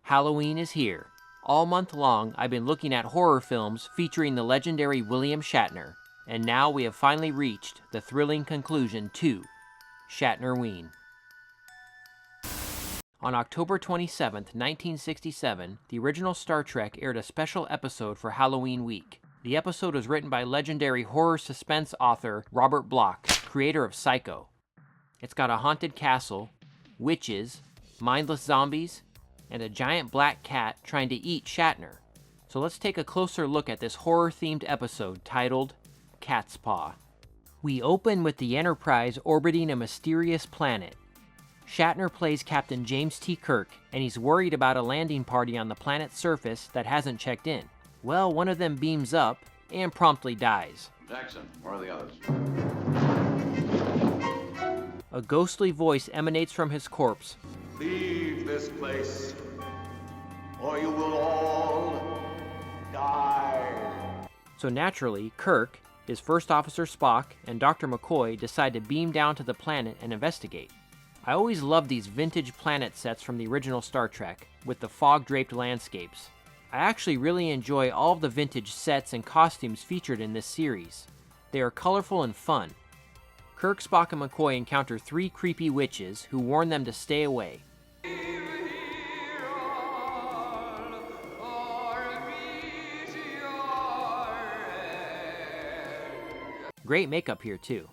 Halloween is here. All month long, I've been looking at horror films featuring the legendary William Shatner, and now we have finally reached the thrilling conclusion to Shatner-Ween. On October 27, 1967, the original Star Trek aired a special episode for Halloween week. The episode was written by legendary horror suspense author Robert Bloch, creator of Psycho. It's got a haunted castle, witches, mindless zombies, and a giant black cat trying to eat Shatner. So let's take a closer look at this horror-themed episode titled Catspaw. We open with the Enterprise orbiting a mysterious planet. Shatner plays Captain James T. Kirk, and he's worried about a landing party on the planet's surface that hasn't checked in. Well, one of them beams up and promptly dies. Jackson, where are the others? A ghostly voice emanates from his corpse. Leave this place, or you will all die. So naturally, Kirk, his first officer Spock, and Dr. McCoy decide to beam down to the planet and investigate. I always loved these vintage planet sets from the original Star Trek, with the fog-draped landscapes. I actually really enjoy all of the vintage sets and costumes featured in this series. They are colorful and fun. Kirk, Spock, and McCoy encounter 3 creepy witches who warn them to stay away. Great makeup here too.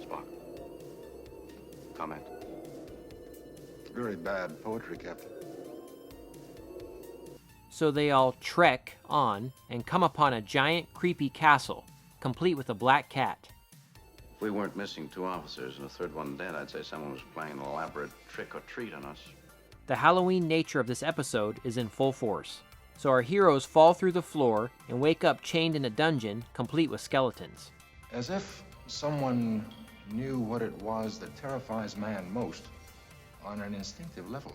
Spock. Comment. Very bad poetry, Captain. So they all trek on and come upon a giant creepy castle, complete with a black cat. If we weren't missing 2 officers and a third one dead, I'd say someone was playing an elaborate trick or treat on us. The Halloween nature of this episode is in full force. So our heroes fall through the floor and wake up chained in a dungeon, complete with skeletons. As if someone knew what it was that terrifies man most on an instinctive level.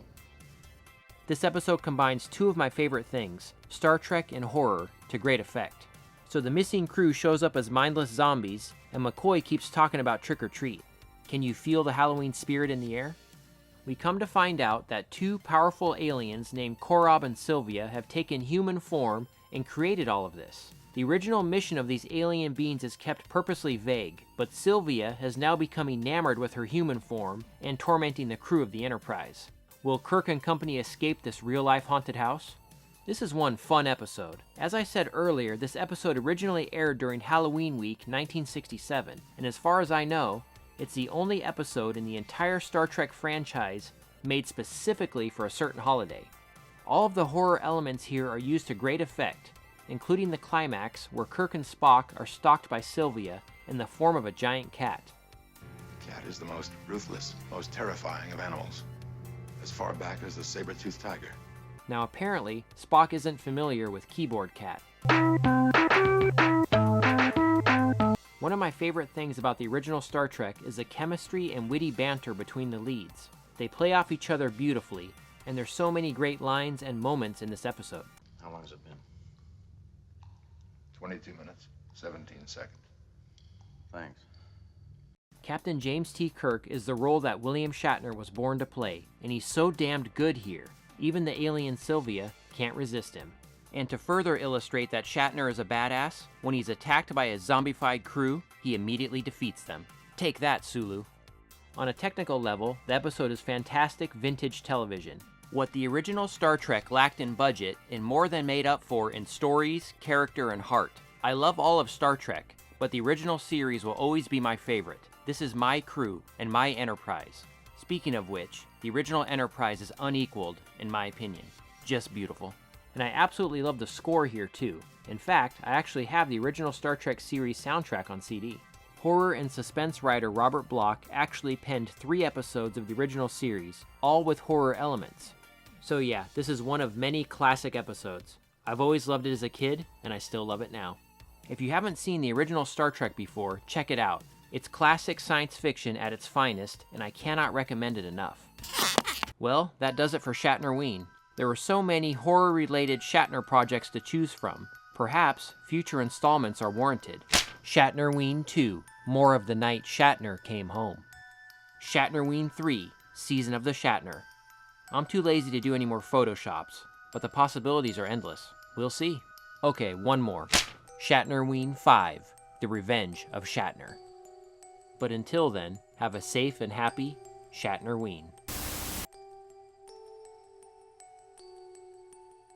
This episode combines 2 of my favorite things, Star Trek and horror, to great effect. So the missing crew shows up as mindless zombies, and McCoy keeps talking about trick or treat. Can you feel the Halloween spirit in the air? We come to find out that 2 powerful aliens named Korob and Sylvia have taken human form and created all of this. The original mission of these alien beings is kept purposely vague, but Sylvia has now become enamored with her human form and tormenting the crew of the Enterprise. Will Kirk and company escape this real-life haunted house? This is one fun episode. As I said earlier, this episode originally aired during Halloween week 1967, and as far as I know, it's the only episode in the entire Star Trek franchise made specifically for a certain holiday. All of the horror elements here are used to great effect, including the climax where Kirk and Spock are stalked by Sylvia in the form of a giant cat. The cat is the most ruthless, most terrifying of animals. As far back as the saber-toothed tiger. Now apparently, Spock isn't familiar with Keyboard Cat. One of my favorite things about the original Star Trek is the chemistry and witty banter between the leads. They play off each other beautifully, and there's so many great lines and moments in this episode. How long has it been? 22 minutes, 17 seconds. Thanks. Captain James T. Kirk is the role that William Shatner was born to play, and he's so damned good here. Even the alien Sylvia can't resist him. And to further illustrate that Shatner is a badass, when he's attacked by a zombified crew, he immediately defeats them. Take that, Sulu. On a technical level, the episode is fantastic vintage television. What the original Star Trek lacked in budget and more than made up for in stories, character, and heart. I love all of Star Trek, but the original series will always be my favorite. This is my crew and my Enterprise. Speaking of which, the original Enterprise is unequaled, in my opinion. Just beautiful. And I absolutely love the score here too. In fact, I actually have the original Star Trek series soundtrack on CD. Horror and suspense writer Robert Bloch actually penned 3 episodes of the original series, all with horror elements. So yeah, this is one of many classic episodes. I've always loved it as a kid, and I still love it now. If you haven't seen the original Star Trek before, check it out. It's classic science fiction at its finest, and I cannot recommend it enough. Well, that does it for Shatner-Ween. There were so many horror-related Shatner projects to choose from. Perhaps future installments are warranted. Shatner-Ween 2, More of the Night Shatner Came Home. Shatner-Ween 3, Season of the Shatner. I'm too lazy to do any more photoshops, but the possibilities are endless. We'll see. Okay, one more. Shatner-Ween 5, The Revenge of Shatner. But until then, have a safe and happy Shatner-Ween.